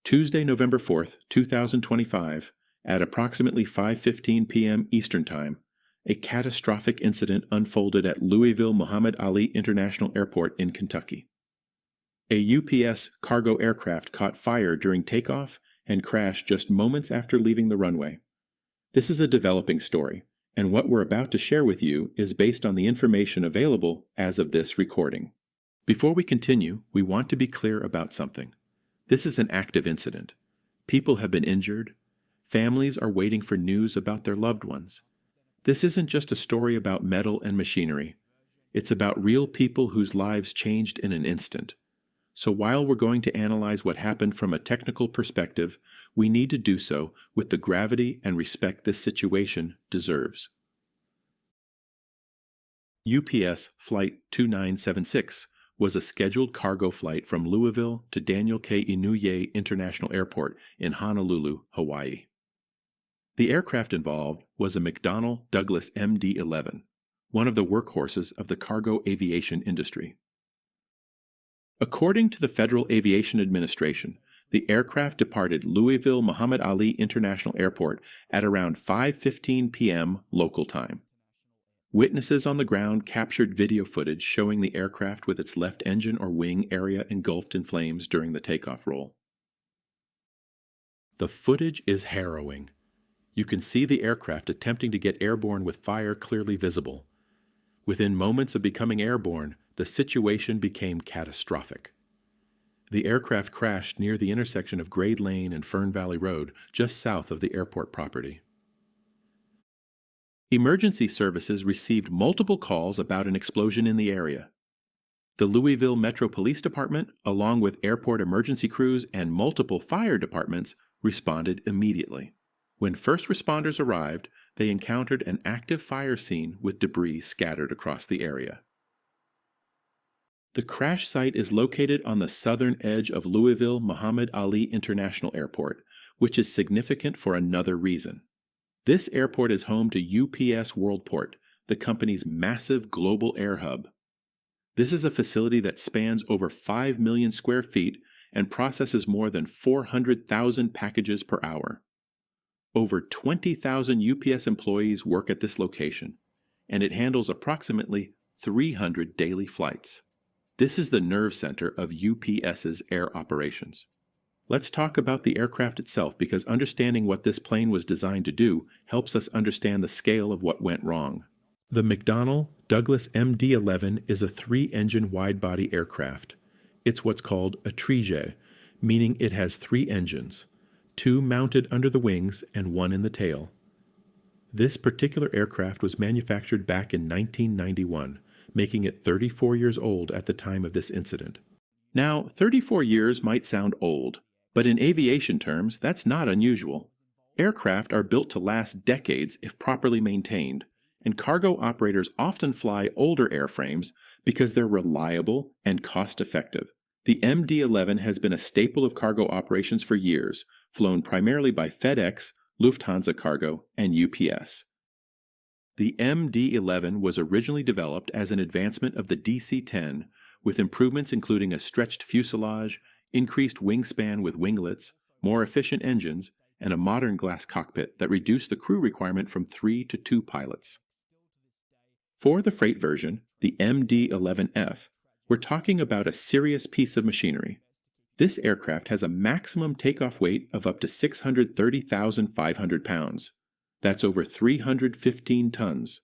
Tuesday, November 4th, 2025, at approximately 5:15 p.m. Eastern Time, a catastrophic incident unfolded at Louisville Muhammad Ali International Airport in Kentucky. A UPS cargo aircraft caught fire during takeoff and crashed just moments after leaving the runway. This is a developing story, and what we're about to share with you is based on the information available as of this recording. Before we continue, we want to be clear about something. This is an active incident. People have been injured. Families are waiting for news about their loved ones. This isn't just a story about metal and machinery. It's about real people whose lives changed in an instant. So while we're going to analyze what happened from a technical perspective, we need to do so with the gravity and respect this situation deserves. UPS Flight 2976 was a scheduled cargo flight from Louisville to Daniel K. Inouye International Airport in Honolulu, Hawaii. The aircraft involved was a McDonnell Douglas MD-11, one of the workhorses of the cargo aviation industry. According to the Federal Aviation Administration, the aircraft departed Louisville Muhammad Ali International Airport at around 5:15 p.m. local time. Witnesses on the ground captured video footage showing the aircraft with its left engine or wing area engulfed in flames during the takeoff roll. The footage is harrowing. You can see the aircraft attempting to get airborne with fire clearly visible. Within moments of becoming airborne, the situation became catastrophic. The aircraft crashed near the intersection of Grade Lane and Fern Valley Road, just south of the airport property. Emergency services received multiple calls about an explosion in the area. The Louisville Metro Police Department, along with airport emergency crews and multiple fire departments, responded immediately. When first responders arrived, they encountered an active fire scene with debris scattered across the area. The crash site is located on the southern edge of Louisville Muhammad Ali International Airport, which is significant for another reason. This airport is home to UPS Worldport, the company's massive global air hub. This is a facility that spans over 5 million square feet and processes more than 400,000 packages per hour. Over 20,000 UPS employees work at this location, and it handles approximately 300 daily flights. This is the nerve center of UPS's air operations. Let's talk about the aircraft itself because understanding what this plane was designed to do helps us understand the scale of what went wrong. The McDonnell Douglas MD-11 is a 3-engine wide-body aircraft. It's what's called a trijet, meaning it has 3 engines, 2 mounted under the wings and 1 in the tail. This particular aircraft was manufactured back in 1991, making it 34 years old at the time of this incident. Now, 34 years might sound old, but in aviation terms, that's not unusual. Aircraft are built to last decades if properly maintained, and cargo operators often fly older airframes because they're reliable and cost-effective. The MD-11 has been a staple of cargo operations for years, flown primarily by FedEx, Lufthansa Cargo, and UPS. The MD-11 was originally developed as an advancement of the DC-10, with improvements including a stretched fuselage, increased wingspan with winglets, more efficient engines, and a modern glass cockpit that reduced the crew requirement from 3 to 2 pilots. For the freight version, the MD-11F, we're talking about a serious piece of machinery. This aircraft has a maximum takeoff weight of up to 630,500 pounds. That's over 315 tons.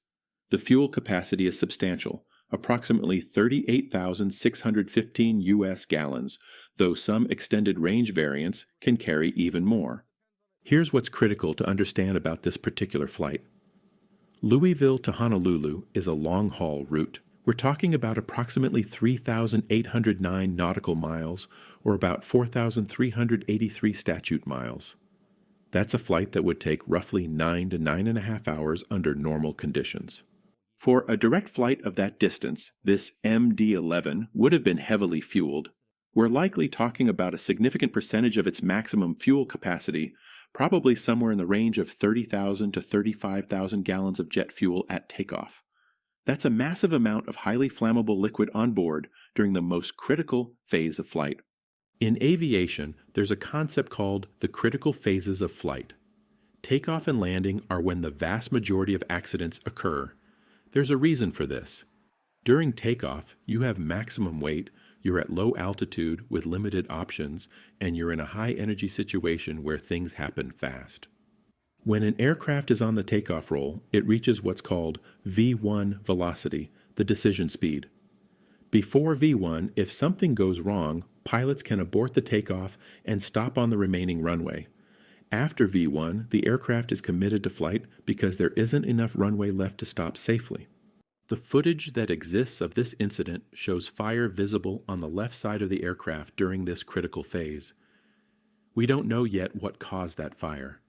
The fuel capacity is substantial, approximately 38,615 U.S. gallons, though some extended range variants can carry even more. Here's what's critical to understand about this particular flight. Louisville to Honolulu is a long-haul route. We're talking about approximately 3,809 nautical miles, or about 4,383 statute miles. That's a flight that would take roughly 9 to 9.5 hours under normal conditions. For a direct flight of that distance, this MD-11 would have been heavily fueled. We're likely talking about a significant percentage of its maximum fuel capacity, probably somewhere in the range of 30,000 to 35,000 gallons of jet fuel at takeoff. That's a massive amount of highly flammable liquid on board during the most critical phase of flight. In aviation, there's a concept called the critical phases of flight. Takeoff and landing are when the vast majority of accidents occur. There's a reason for this. During takeoff, you have maximum weight, you're at low altitude with limited options, and you're in a high-energy situation where things happen fast. When an aircraft is on the takeoff roll, it reaches what's called V1 velocity, the decision speed. Before V1, if something goes wrong, pilots can abort the takeoff and stop on the remaining runway. After V1, the aircraft is committed to flight because there isn't enough runway left to stop safely. The footage that exists of this incident shows fire visible on the left side of the aircraft during this critical phase. We don't know yet what caused that fire.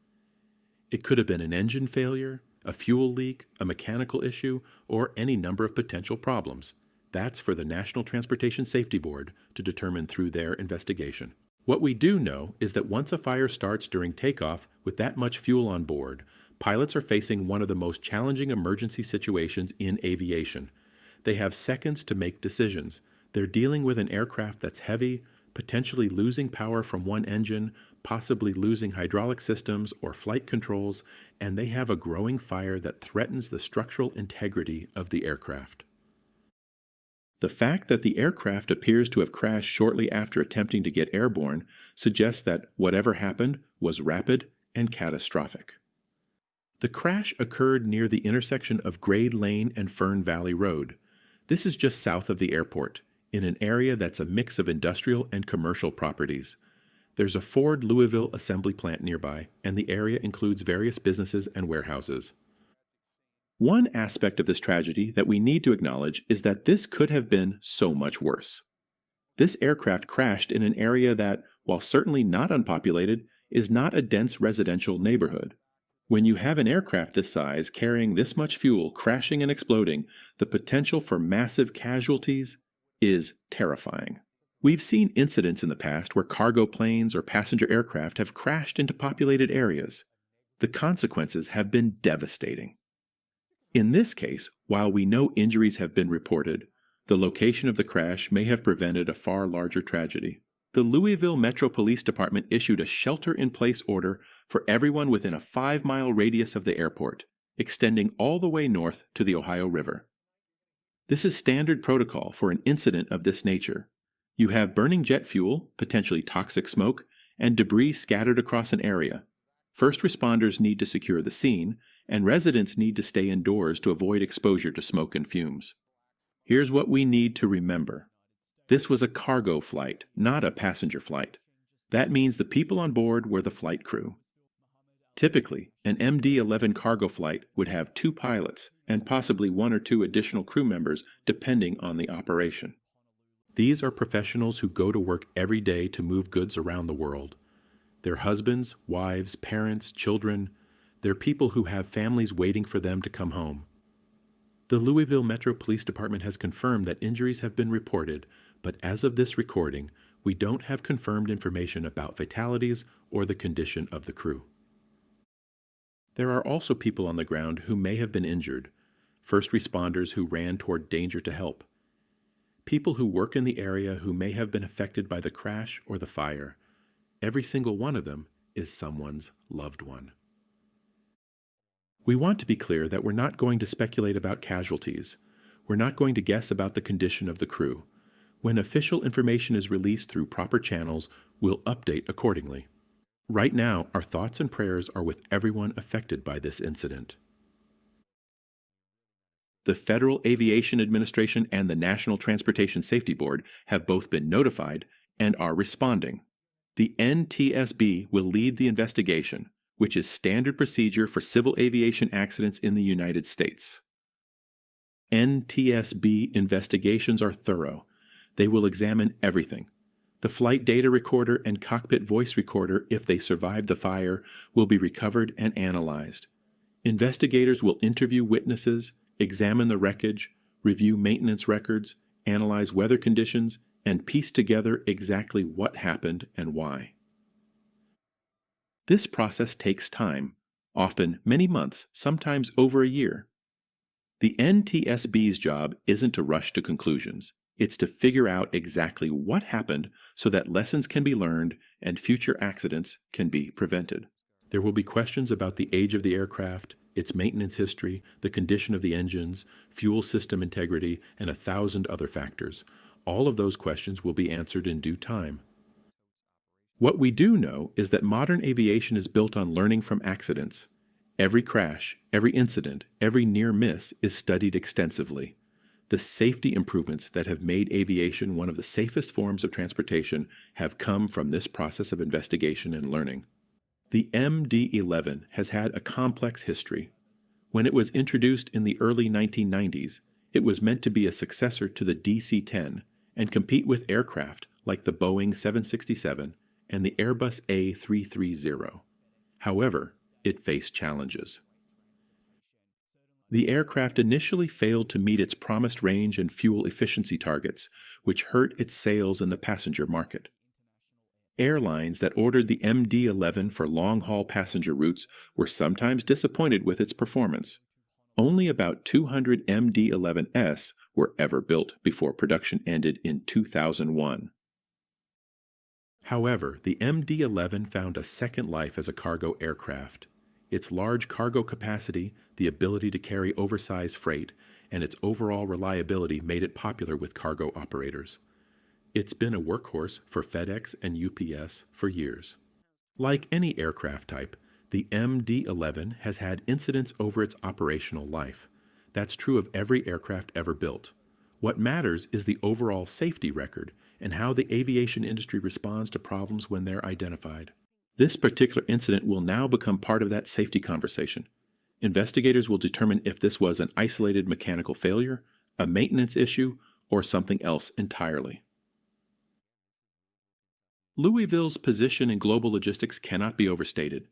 It could have been an engine failure, a fuel leak, a mechanical issue, or any number of potential problems. That's for the National Transportation Safety Board to determine through their investigation. What we do know is that once a fire starts during takeoff with that much fuel on board, pilots are facing one of the most challenging emergency situations in aviation. They have seconds to make decisions. They're dealing with an aircraft that's heavy, potentially losing power from one engine, possibly losing hydraulic systems or flight controls, and they have a growing fire that threatens the structural integrity of the aircraft. The fact that the aircraft appears to have crashed shortly after attempting to get airborne suggests that whatever happened was rapid and catastrophic. The crash occurred near the intersection of Grade Lane and Fern Valley Road. This is just south of the airport, in an area that's a mix of industrial and commercial properties. There's a Ford Louisville assembly plant nearby, and the area includes various businesses and warehouses. One aspect of this tragedy that we need to acknowledge is that this could have been so much worse. This aircraft crashed in an area that, while certainly not unpopulated, is not a dense residential neighborhood. When you have an aircraft this size carrying this much fuel crashing and exploding, the potential for massive casualties is terrifying. We've seen incidents in the past where cargo planes or passenger aircraft have crashed into populated areas. The consequences have been devastating. In this case, while we know injuries have been reported, the location of the crash may have prevented a far larger tragedy. The Louisville Metro Police Department issued a shelter-in-place order for everyone within a 5-mile radius of the airport, extending all the way north to the Ohio River. This is standard protocol for an incident of this nature. You have burning jet fuel, potentially toxic smoke, and debris scattered across an area. First responders need to secure the scene, and residents need to stay indoors to avoid exposure to smoke and fumes. Here's what we need to remember. This was a cargo flight, not a passenger flight. That means the people on board were the flight crew. Typically, an MD-11 cargo flight would have 2 pilots and possibly 1 or 2 additional crew members depending on the operation. These are professionals who go to work every day to move goods around the world. They're husbands, wives, parents, children. They're people who have families waiting for them to come home. The Louisville Metro Police Department has confirmed that injuries have been reported, but as of this recording, we don't have confirmed information about fatalities or the condition of the crew. There are also people on the ground who may have been injured, first responders who ran toward danger to help, people who work in the area who may have been affected by the crash or the fire. Every single one of them is someone's loved one. We want to be clear that we're not going to speculate about casualties. We're not going to guess about the condition of the crew. When official information is released through proper channels, we'll update accordingly. Right now, our thoughts and prayers are with everyone affected by this incident. The Federal Aviation Administration and the National Transportation Safety Board have both been notified and are responding. The NTSB will lead the investigation, which is standard procedure for civil aviation accidents in the United States. NTSB investigations are thorough. They will examine everything. The flight data recorder and cockpit voice recorder, if they survive the fire, will be recovered and analyzed. Investigators will interview witnesses, examine the wreckage, review maintenance records, analyze weather conditions, and piece together exactly what happened and why. This process takes time, often many months, sometimes over a year. The NTSB's job isn't to rush to conclusions. It's to figure out exactly what happened so that lessons can be learned and future accidents can be prevented. There will be questions about the age of the aircraft, its maintenance history, the condition of the engines, fuel system integrity, and 1,000 other factors. All of those questions will be answered in due time. What we do know is that modern aviation is built on learning from accidents. Every crash, every incident, every near miss is studied extensively. The safety improvements that have made aviation one of the safest forms of transportation have come from this process of investigation and learning. The MD-11 has had a complex history. When it was introduced in the early 1990s, it was meant to be a successor to the DC-10 and compete with aircraft like the Boeing 767 and the Airbus A330. However, it faced challenges. The aircraft initially failed to meet its promised range and fuel efficiency targets, which hurt its sales in the passenger market. Airlines that ordered the MD-11 for long-haul passenger routes were sometimes disappointed with its performance. Only about 200 MD-11s were ever built before production ended in 2001. However, the MD-11 found a second life as a cargo aircraft. Its large cargo capacity, the ability to carry oversized freight, and its overall reliability made it popular with cargo operators. It's been a workhorse for FedEx and UPS for years. Like any aircraft type, the MD-11 has had incidents over its operational life. That's true of every aircraft ever built. What matters is the overall safety record and how the aviation industry responds to problems when they're identified. This particular incident will now become part of that safety conversation. Investigators will determine if this was an isolated mechanical failure, a maintenance issue, or something else entirely. Louisville's position in global logistics cannot be overstated.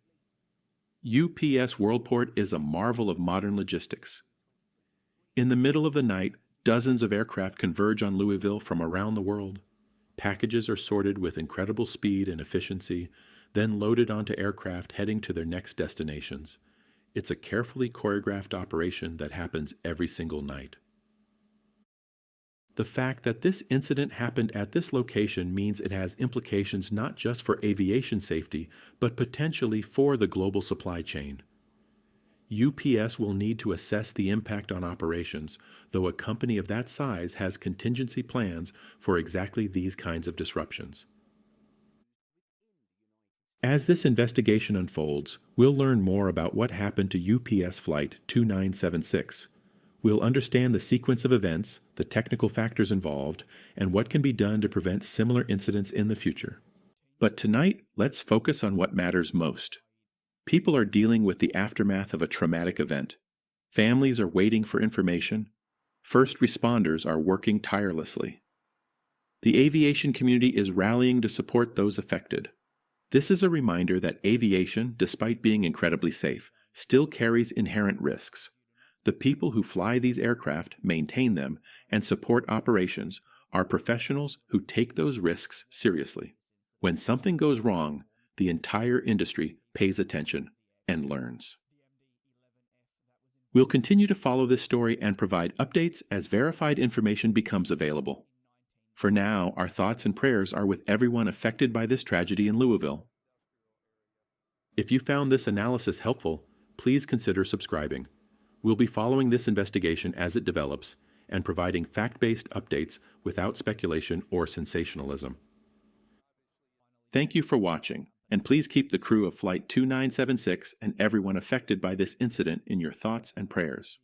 UPS Worldport is a marvel of modern logistics. In the middle of the night, dozens of aircraft converge on Louisville from around the world. Packages are sorted with incredible speed and efficiency, then loaded onto aircraft heading to their next destinations. It's a carefully choreographed operation that happens every single night. The fact that this incident happened at this location means it has implications not just for aviation safety, but potentially for the global supply chain. UPS will need to assess the impact on operations, though a company of that size has contingency plans for exactly these kinds of disruptions. As this investigation unfolds, we'll learn more about what happened to UPS Flight 2976. We'll understand the sequence of events, the technical factors involved, and what can be done to prevent similar incidents in the future. But tonight, let's focus on what matters most. People are dealing with the aftermath of a traumatic event. Families are waiting for information. First responders are working tirelessly. The aviation community is rallying to support those affected. This is a reminder that aviation, despite being incredibly safe, still carries inherent risks. The people who fly these aircraft, maintain them, and support operations are professionals who take those risks seriously. When something goes wrong, the entire industry pays attention and learns. We'll continue to follow this story and provide updates as verified information becomes available. For now, our thoughts and prayers are with everyone affected by this tragedy in Louisville. If you found this analysis helpful, please consider subscribing. We'll be following this investigation as it develops and providing fact-based updates without speculation or sensationalism. Thank you for watching, and please keep the crew of Flight 2976 and everyone affected by this incident in your thoughts and prayers.